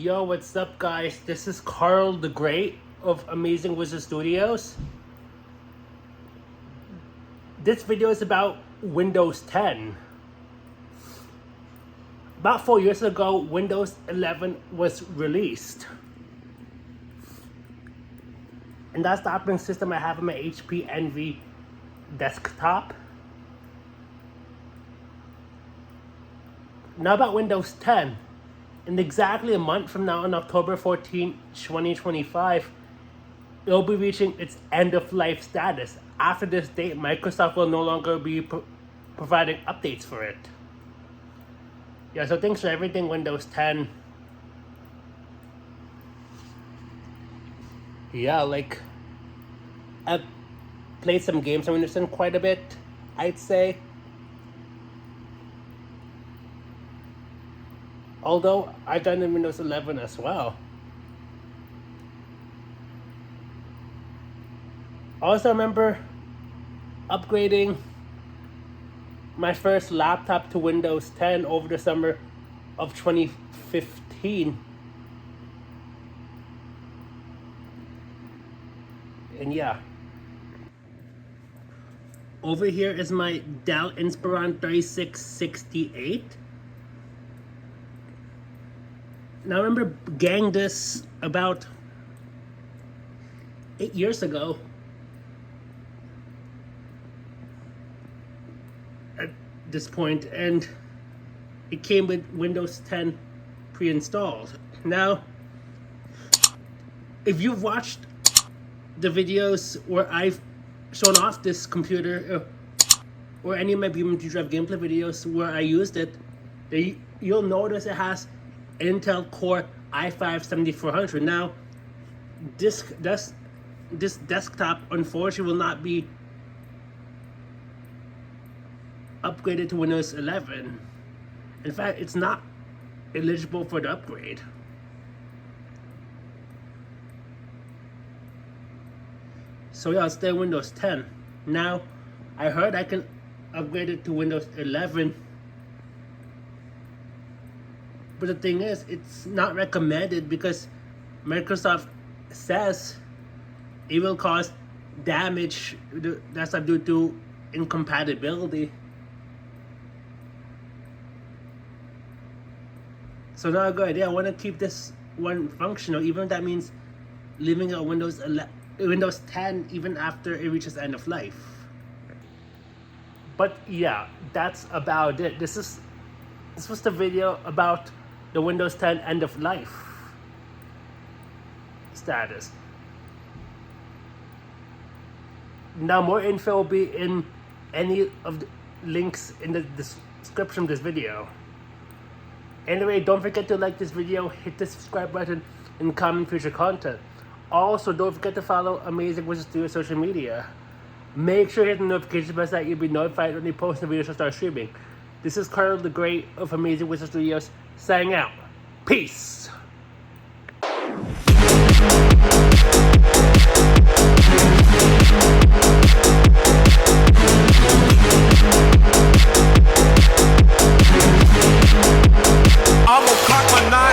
Yo, what's up guys? This is Carl the Great of Amazing Wizard Studios. This video is about Windows 10. About 4 years ago, Windows 11 was released. And that's the operating system I have on my HP Envy desktop. Now about Windows 10. In exactly a month from now, on October 14, 2025, it will be reaching its end-of-life status. After this date, Microsoft will no longer be providing updates for it. Yeah, so thanks for everything, Windows 10. Yeah, like, I've played some games on Windows 10 quite a bit, I'd say. Although, I've done in Windows 11 as well. I also remember upgrading my first laptop to Windows 10 over the summer of 2015. And yeah. Over here is my Dell Inspiron 3668. Now I remember getting this about 8 years ago. At this point, and it came with Windows 10 pre-installed. Now, if you've watched the videos where I've shown off this computer, or any of my BeamNG Drive gameplay videos where I used it, you'll notice it has Intel Core i5-7400. Now, this desktop unfortunately will not be upgraded to Windows 11. In fact, it's not eligible for the upgrade. So yeah, I'll stay Windows 10. Now, I heard I can upgrade it to Windows 11. But the thing is, it's not recommended because Microsoft says it will cause damage that's due to incompatibility. So not a good idea. I want to keep this one functional, even if that means leaving a Windows 10 even after it reaches end of life. But yeah, that's about it. This was the video about the Windows 10 end of life status. Now more info will be in any of the links in the description of this video. Anyway, don't forget to like this video, hit the subscribe button, and comment future content. Also, don't forget to follow Amazing Wizard Studios social media. Make sure you hit the notification bell so that you'll be notified when they post the videos and start streaming. This is Carl the Great of Amazing Wizard Studios, signing out. Peace! I'ma cock my knife.